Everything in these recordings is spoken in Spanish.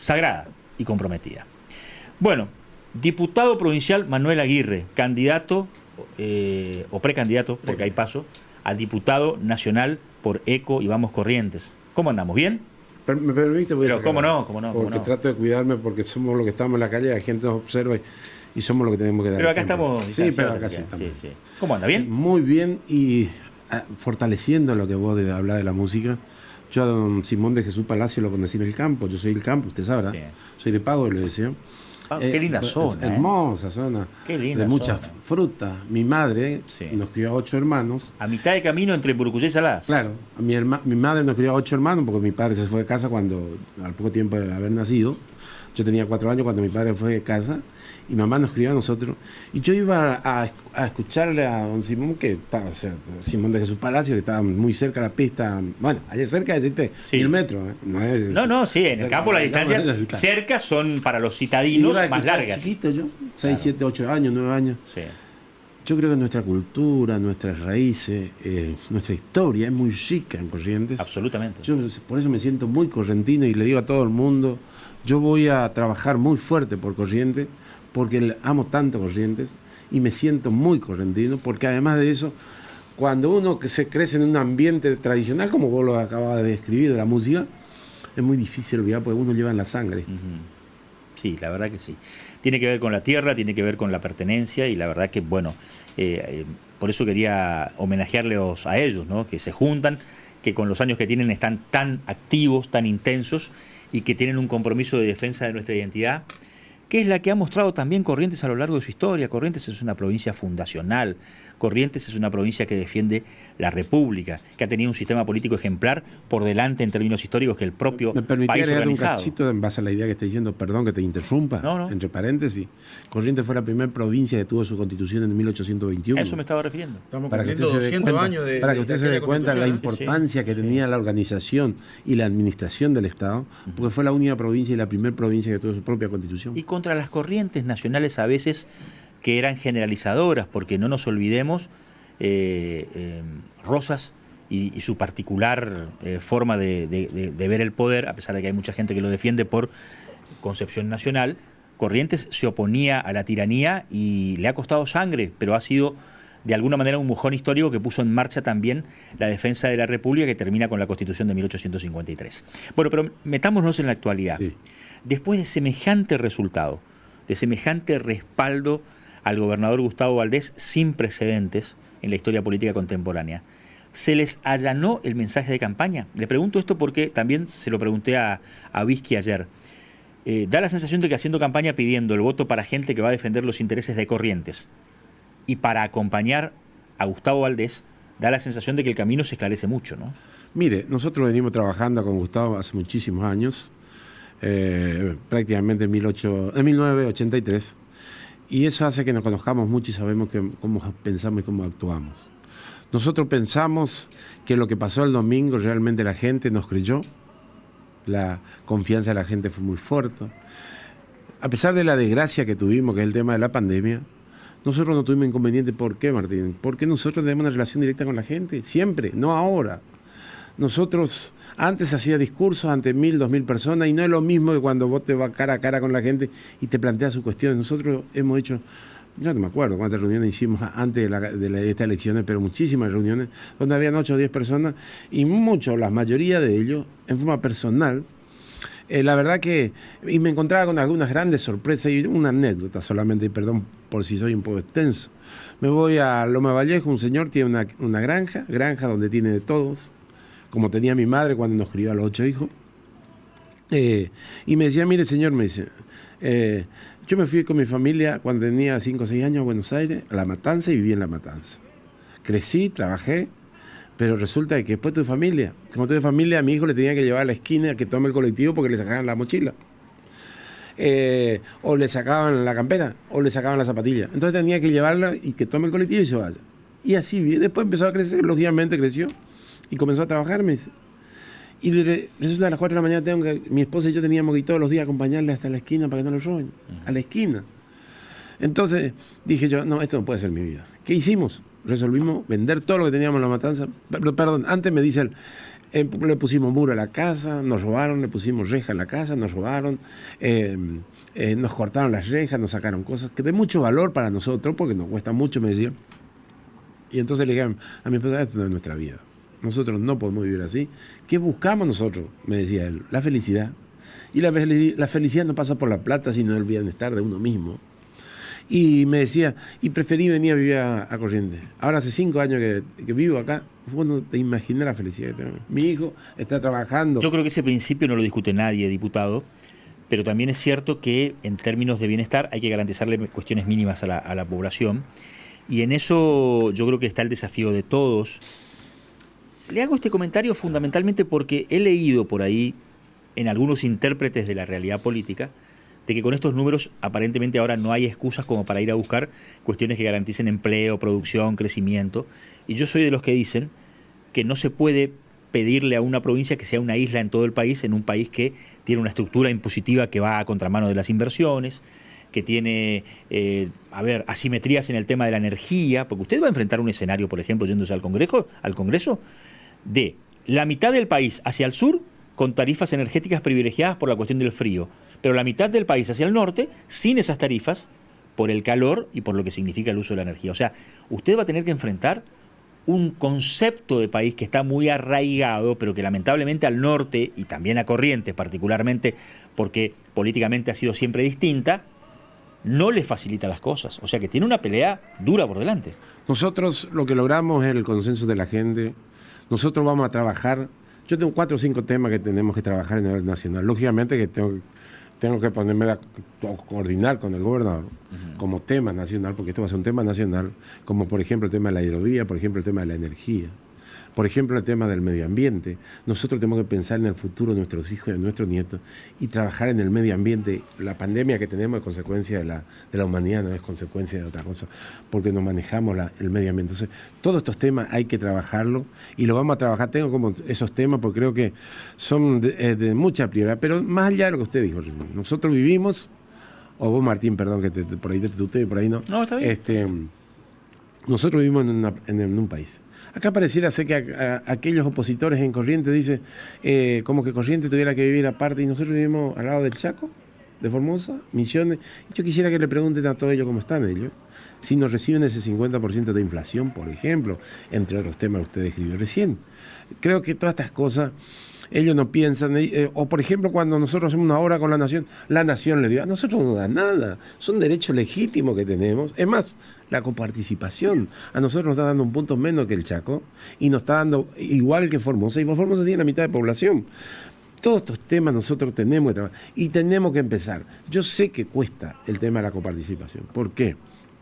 sagrada y comprometida. Bueno, diputado provincial Manuel Aguirre, candidato o precandidato, porque hay paso, a diputado nacional por ECO y Vamos Corrientes. ¿Cómo andamos? ¿Bien? ¿Me permite? Pero cómo no. Porque trato de cuidarme, porque somos los que estamos en la calle, la gente nos observa y somos los que tenemos que dar. Pero acá ejemplo. estamos. Sí, pero acá sí estamos. Sí. ¿Cómo anda? ¿Bien? Muy bien, y fortaleciendo lo que vos de hablar de la música. Yo a don Simón de Jesús Palacio lo conocí en el campo, yo soy del campo, usted sabrá. Sí. Soy de Pago, le deseo. Qué linda zona. Hermosa zona. Qué linda de mucha zona. fruta. Mi madre nos crió a 8 hermanos. A mitad de camino entre Purucuyá y Salas. Claro. Mi madre nos crió a 8 hermanos porque mi padre se fue de casa cuando, al poco tiempo de haber nacido. Yo tenía 4 años cuando mi padre fue de casa. Y mamá nos crió a nosotros. Y yo iba a escucharle a don Simón, que estaba, o sea, Simón de Jesús Palacio, que estaba muy cerca de la pista. Bueno, allá cerca, decirte, 1000 metros. No, sí, en el campo las distancias cerca son para los citadinos más largas. Chiquito yo, 6, 7, 8 años, 9 años. Sí. Yo creo que nuestra cultura, nuestras raíces, nuestra historia es muy rica en Corrientes. Absolutamente. Yo por eso me siento muy correntino y le digo a todo el mundo, yo voy a trabajar muy fuerte por Corrientes, porque amo tanto Corrientes y me siento muy correntino, porque además de eso, cuando uno que se crece en un ambiente tradicional, como vos lo acabas de describir de la música, es muy difícil olvidar, porque uno lleva en la sangre esto. Sí, la verdad que sí. Tiene que ver con la tierra, tiene que ver con la pertenencia, y la verdad que, bueno, por eso quería homenajearlos a ellos, ¿no? Que se juntan, que con los años que tienen están tan activos, tan intensos, y que tienen un compromiso de defensa de nuestra identidad, que es la que ha mostrado también Corrientes a lo largo de su historia. Corrientes es una provincia fundacional, Corrientes es una provincia que defiende la República, que ha tenido un sistema político ejemplar por delante en términos históricos que el propio país organizado. Un cachito en base a la idea que está diciendo, perdón que te interrumpa, entre paréntesis. Corrientes fue la primera provincia que tuvo su constitución en 1821. A eso me estaba refiriendo. Estamos cumpliendo 200 años de para que usted se dé cuenta de la importancia que tenía la organización y la administración del Estado, porque fue la única provincia y la primera provincia que tuvo su propia constitución. Y contra las corrientes nacionales a veces que eran generalizadoras, porque no nos olvidemos, Rosas y su particular forma de ver el poder, a pesar de que hay mucha gente que lo defiende por concepción nacional, Corrientes se oponía a la tiranía y le ha costado sangre, pero ha sido de alguna manera un mojón histórico que puso en marcha también la defensa de la República, que termina con la Constitución de 1853. Bueno, pero metámonos en la actualidad. Sí. Después de semejante resultado, de semejante respaldo al gobernador Gustavo Valdés sin precedentes en la historia política contemporánea, ¿se les allanó el mensaje de campaña? Le pregunto esto porque también se lo pregunté a Vizqui ayer. Da la sensación de que haciendo campaña pidiendo el voto para gente que va a defender los intereses de Corrientes y para acompañar a Gustavo Valdés, da la sensación de que el camino se esclarece mucho, ¿no? Mire, nosotros venimos trabajando con Gustavo hace muchísimos años, prácticamente en 1983, y eso hace que nos conozcamos mucho y sabemos cómo pensamos y cómo actuamos. Nosotros pensamos que lo que pasó el domingo realmente la gente nos creyó, la confianza de la gente fue muy fuerte. A pesar de la desgracia que tuvimos, que es el tema de la pandemia, nosotros no tuvimos inconveniente. ¿Por qué, Martín? Porque nosotros tenemos una relación directa con la gente, siempre, no ahora. Nosotros antes hacía discursos ante 1000, 2000 personas y no es lo mismo que cuando vos te vas cara a cara con la gente y te planteas sus cuestiones. Nosotros hemos hecho, yo no me acuerdo cuántas reuniones hicimos antes de estas elecciones, pero muchísimas reuniones donde habían 8 o 10 personas y la mayoría de ellos en forma personal. La verdad que y me encontraba con algunas grandes sorpresas y una anécdota solamente, perdón por si soy un poco extenso. Me voy a Loma Vallejo, un señor tiene una granja donde tiene de todos, como tenía mi madre cuando nos crió a los 8 hijos. Y me decía, mire señor, me dice, yo me fui con mi familia cuando tenía 5 o 6 años a Buenos Aires, a La Matanza, y viví en La Matanza. Crecí, trabajé, pero resulta que después tuve familia. Como tuve familia, a mi hijo le tenía que llevar a la esquina a que tome el colectivo porque le sacaban la mochila. O le sacaban la campera, o le sacaban la zapatilla. Entonces tenía que llevarla y que tome el colectivo y se vaya. Y así, después empezó a crecer, lógicamente creció, y comenzó a trabajar, me dice. Y resulta que a las 4 de la mañana mi esposa y yo teníamos que ir todos los días a acompañarle hasta la esquina para que no lo roben, a la esquina. Entonces dije yo, no, esto no puede ser mi vida. ¿Qué hicimos? Resolvimos vender todo lo que teníamos en La Matanza. Perdón, antes me dice él, Le pusimos muro a la casa, nos robaron, le pusimos reja a la casa, nos robaron, nos cortaron las rejas, nos sacaron cosas que de mucho valor para nosotros, porque nos cuesta mucho, me decían. Y entonces le dije a mi esposa, esto no es nuestra vida. Nosotros no podemos vivir así. ¿Qué buscamos nosotros? Me decía él, la felicidad. Y la felicidad no pasa por la plata, sino el bienestar de uno mismo. Y me decía, y preferí venir a vivir a Corrientes. Ahora hace 5 años que vivo acá. Bueno, te imaginas la felicidad que tengo. Mi hijo está trabajando. Yo creo que ese principio no lo discute nadie, diputado, pero también es cierto que en términos de bienestar hay que garantizarle cuestiones mínimas a la población. Y en eso yo creo que está el desafío de todos. Le hago este comentario fundamentalmente porque he leído por ahí en algunos intérpretes de la realidad política de que con estos números aparentemente ahora no hay excusas como para ir a buscar cuestiones que garanticen empleo, producción, crecimiento. Y yo soy de los que dicen que no se puede pedirle a una provincia que sea una isla en todo el país, en un país que tiene una estructura impositiva que va a contramano de las inversiones, que tiene, asimetrías en el tema de la energía, porque usted va a enfrentar un escenario, por ejemplo, yéndose al Congreso, de la mitad del país hacia el sur con tarifas energéticas privilegiadas por la cuestión del frío, pero la mitad del país hacia el norte sin esas tarifas por el calor y por lo que significa el uso de la energía. O sea, usted va a tener que enfrentar un concepto de país que está muy arraigado, pero que lamentablemente al norte y también a Corrientes particularmente, porque políticamente ha sido siempre distinta, no le facilita las cosas. O sea que tiene una pelea dura por delante. Nosotros lo que logramos es el consenso de la gente. Nosotros vamos a trabajar. Yo tengo 4 o 5 temas que tenemos que trabajar a nivel nacional. Lógicamente que tengo que ponerme a coordinar con el gobernador como tema nacional, porque esto va a ser un tema nacional, como por ejemplo el tema de la hidrovía, por ejemplo el tema de la energía, por ejemplo el tema del medio ambiente. Nosotros tenemos que pensar en el futuro de nuestros hijos y de nuestros nietos y trabajar en el medio ambiente. La pandemia que tenemos es consecuencia de la humanidad, no es consecuencia de otra cosa, porque nos manejamos el medio ambiente. Entonces, todos estos temas hay que trabajarlos y lo vamos a trabajar. Tengo como esos temas porque creo que son de mucha prioridad, pero más allá de lo que usted dijo, nosotros vivimos, o vos Martín, perdón, que por ahí te tuteé y por ahí no. No, está bien. Nosotros vivimos en un país. Acá pareciera ser que aquellos opositores en Corrientes dicen como que Corrientes tuviera que vivir aparte y nosotros vivimos al lado del Chaco, de Formosa, Misiones. Yo quisiera que le pregunten a todos ellos cómo están ellos, si nos reciben ese 50% de inflación, por ejemplo, entre otros temas que usted describió recién. Creo que todas estas cosas ellos no piensan, o por ejemplo cuando nosotros hacemos una obra con la nación le dio, a nosotros no da nada, son derechos legítimos que tenemos. Es más, la coparticipación a nosotros nos está dando un punto menos que el Chaco y nos está dando igual que Formosa, y Formosa tiene la mitad de población. Todos estos temas nosotros tenemos que trabajar y tenemos que empezar. Yo sé que cuesta el tema de la coparticipación. ¿Por qué?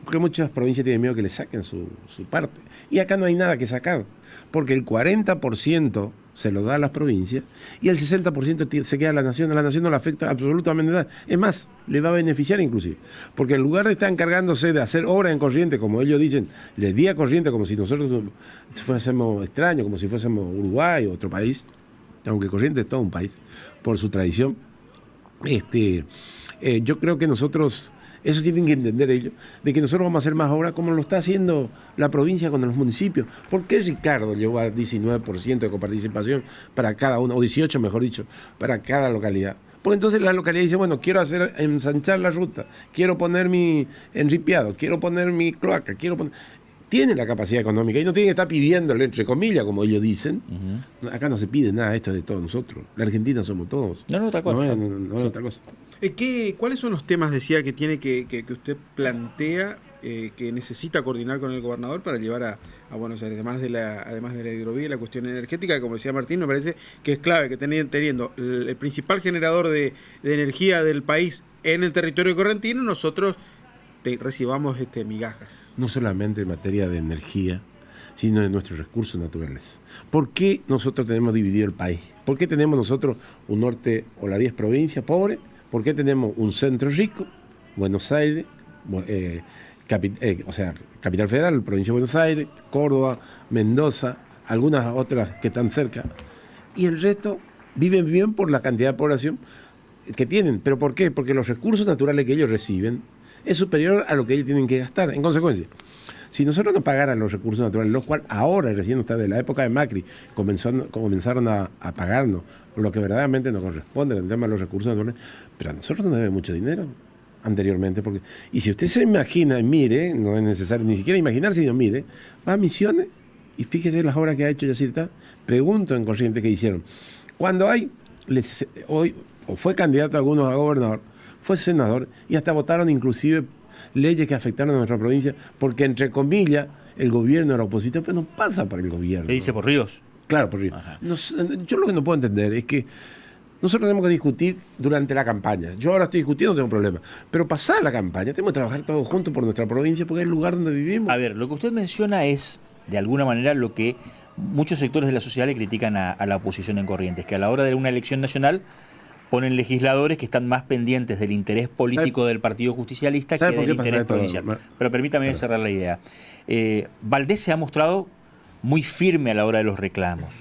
Porque muchas provincias tienen miedo que le saquen su parte. Y acá no hay nada que sacar, porque el 40% se lo da a las provincias y el 60% se queda a la nación. A la nación no le afecta absolutamente nada. Es más, le va a beneficiar inclusive. Porque en lugar de estar encargándose de hacer obras en Corrientes, como ellos dicen, les di a Corrientes como si nosotros fuésemos extraños, como si fuésemos Uruguay o otro país, aunque Corrientes es todo un país, por su tradición. Yo creo que nosotros, eso tienen que entender ellos, de que nosotros vamos a hacer más obras como lo está haciendo la provincia con los municipios. ¿Por qué Ricardo llevó a 19% de coparticipación para cada uno, o 18 mejor dicho, para cada localidad? Porque entonces la localidad dice, bueno, quiero ensanchar la ruta, quiero poner mi enripiado, quiero poner mi cloaca, tiene la capacidad económica y no tiene que estar pidiéndole, entre comillas, como ellos dicen. Acá no se pide nada, esto es de todos nosotros. La Argentina somos todos. No, tal cual. No, otra cosa. ¿Cuáles son los temas, decía, que tiene que usted plantea que necesita coordinar con el gobernador para llevar a Buenos Aires? Además de la hidrovía y la cuestión energética, como decía Martín, me parece que es clave que teniendo el principal generador de energía del país en el territorio correntino, nosotros recibamos migajas. No solamente en materia de energía, sino de nuestros recursos naturales. ¿Por qué nosotros tenemos dividido el país? ¿Por qué tenemos nosotros un norte o las 10 provincias pobres? ¿Por qué tenemos un centro rico, Buenos Aires, Capital Federal, provincia de Buenos Aires, Córdoba, Mendoza, algunas otras que están cerca? Y el resto viven bien por la cantidad de población que tienen. ¿Pero por qué? Porque los recursos naturales que ellos reciben es superior a lo que ellos tienen que gastar. En consecuencia, Si nosotros no pagaran los recursos naturales, los cuales ahora, recién está de la época de Macri, comenzaron a pagarnos lo que verdaderamente nos corresponde, el tema de los recursos naturales, pero a nosotros nos debe mucho dinero anteriormente. Y si usted se imagina y mire, no es necesario ni siquiera imaginar, sino mire, va a Misiones y fíjese las obras que ha hecho Yacirta. Pregunto en Corrientes qué hicieron. Cuando hoy o fue candidato algunos a gobernador, fue senador y hasta votaron inclusive leyes que afectaron a nuestra provincia, porque entre comillas el gobierno era opositor, pero no pasa por el gobierno. ¿Qué dice por Ríos? Claro, por Ríos. Yo lo que no puedo entender es que nosotros tenemos que discutir durante la campaña. Yo ahora estoy discutiendo, no tengo problema. Pero pasada la campaña, tenemos que trabajar todos juntos por nuestra provincia, porque es el lugar donde vivimos. A ver, lo que usted menciona es, de alguna manera, lo que muchos sectores de la sociedad le critican a la oposición en Corrientes, que a la hora de una elección nacional ponen legisladores que están más pendientes del interés político del Partido Justicialista que del interés provincial. Pero permítame cerrar la idea. Valdés se ha mostrado muy firme a la hora de los reclamos.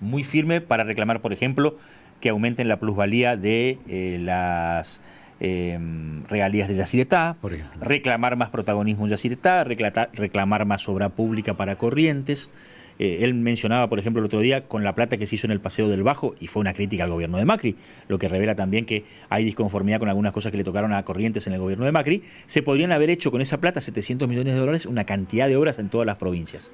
Muy firme para reclamar, por ejemplo, que aumenten la plusvalía de las regalías de Yacyretá, reclamar más protagonismo en Yacyretá, reclamar más obra pública para Corrientes. Él mencionaba, por ejemplo, el otro día con la plata que se hizo en el Paseo del Bajo, y fue una crítica al gobierno de Macri, lo que revela también que hay disconformidad con algunas cosas que le tocaron a Corrientes en el gobierno de Macri. Se podrían haber hecho con esa plata, 700 millones de dólares, una cantidad de obras en todas las provincias.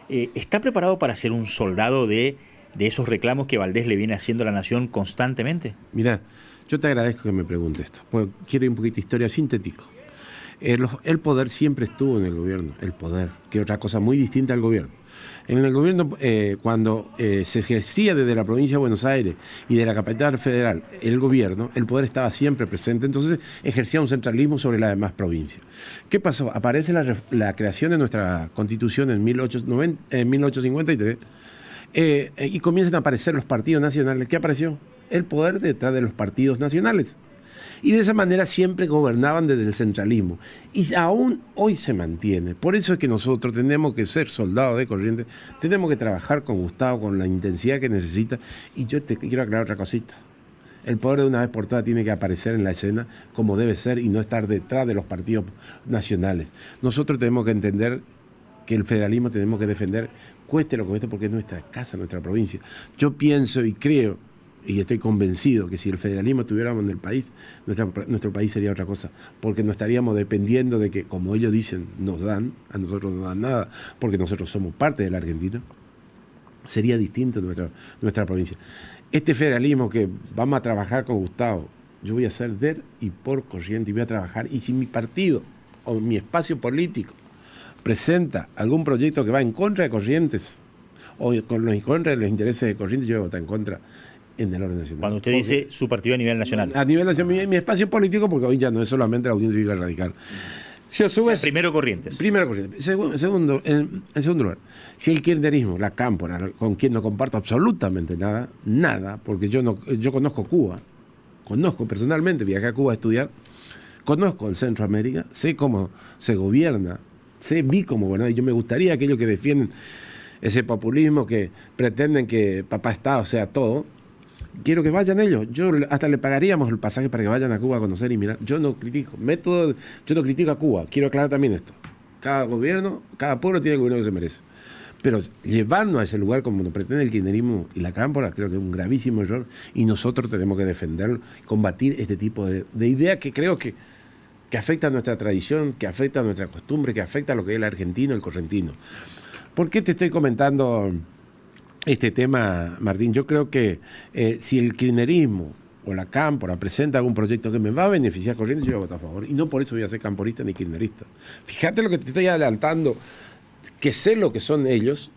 ¿Está preparado para ser un soldado de esos reclamos que Valdés le viene haciendo a la nación constantemente? Mirá, yo te agradezco que me preguntes esto, porque quiero un poquito de historia sintético. El poder siempre estuvo en el gobierno, el poder, que es otra cosa muy distinta al gobierno. En el gobierno, cuando se ejercía desde la provincia de Buenos Aires y de la capital federal el gobierno, el poder estaba siempre presente, entonces ejercía un centralismo sobre las demás provincias. ¿Qué pasó? Aparece la creación de nuestra Constitución en 1853 y comienzan a aparecer los partidos nacionales. ¿Qué apareció? El poder detrás de los partidos nacionales. Y de esa manera siempre gobernaban desde el centralismo. Y aún hoy se mantiene. Por eso es que nosotros tenemos que ser soldados de Corrientes, tenemos que trabajar con Gustavo, con la intensidad que necesita. Y yo te quiero aclarar otra cosita. El poder de una vez por todas tiene que aparecer en la escena como debe ser y no estar detrás de los partidos nacionales. Nosotros tenemos que entender que el federalismo tenemos que defender, cueste lo que cueste, porque es nuestra casa, nuestra provincia. Yo pienso y creo, y estoy convencido que si el federalismo estuviéramos en el país, nuestro país sería otra cosa, porque no estaríamos dependiendo de que, como ellos dicen, nos dan, a nosotros no dan nada, porque nosotros somos parte de la Argentina. Sería distinto nuestra provincia. Este federalismo que vamos a trabajar con Gustavo, yo voy a hacer de y por Corrientes y voy a trabajar, y si mi partido o mi espacio político presenta algún proyecto que va en contra de Corrientes o en contra de los intereses de Corrientes, yo voy a votar en contra en el orden nacional. Cuando usted dice su partido a nivel nacional. A nivel nacional, mi espacio político, porque hoy ya no es solamente la Unión Cívica Radical. Si a su vez, primero Corrientes. Primero Corrientes. En segundo lugar, si el kirchnerismo, la cámpora, con quien no comparto absolutamente nada, porque yo conozco Cuba, conozco personalmente, viajé a Cuba a estudiar, conozco el Centroamérica, sé cómo se gobierna, vi cómo gobierna, y yo me gustaría aquellos que defienden ese populismo, que pretenden que papá Estado sea todo, quiero que vayan ellos. Yo hasta le pagaríamos el pasaje para que vayan a Cuba a conocer y mirar. Yo no critico. Yo no critico a Cuba. Quiero aclarar también esto. Cada gobierno, cada pueblo tiene el gobierno que se merece. Pero llevarnos a ese lugar como nos pretende el kirchnerismo y la cámpora, creo que es un gravísimo error y nosotros tenemos que defenderlo, combatir este tipo de ideas que creo que afecta a nuestra tradición, que afecta a nuestra costumbre, que afecta a lo que es el argentino, el correntino. ¿Por qué te estoy comentando este tema, Martín? Yo creo que si el kirchnerismo o la cámpora presenta algún proyecto que me va a beneficiar a Corrientes, yo voy a votar a favor. Y no por eso voy a ser camporista ni kirchnerista. Fíjate lo que te estoy adelantando, que sé lo que son ellos,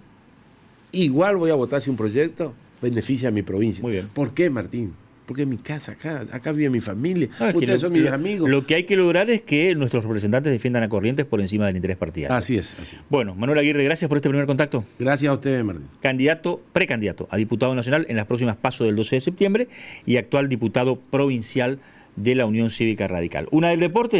igual voy a votar si un proyecto beneficia a mi provincia. Muy bien. ¿Por qué, Martín? Porque en mi casa, acá vive mi familia, ustedes son mis amigos. Lo que hay que lograr es que nuestros representantes defiendan a Corrientes por encima del interés partidario. Así es. Bueno, Manuel Aguirre, gracias por este primer contacto. Gracias a ustedes, Martín. Precandidato a diputado nacional en las próximas PASO del 12 de septiembre y actual diputado provincial de la Unión Cívica Radical. Una del deporte.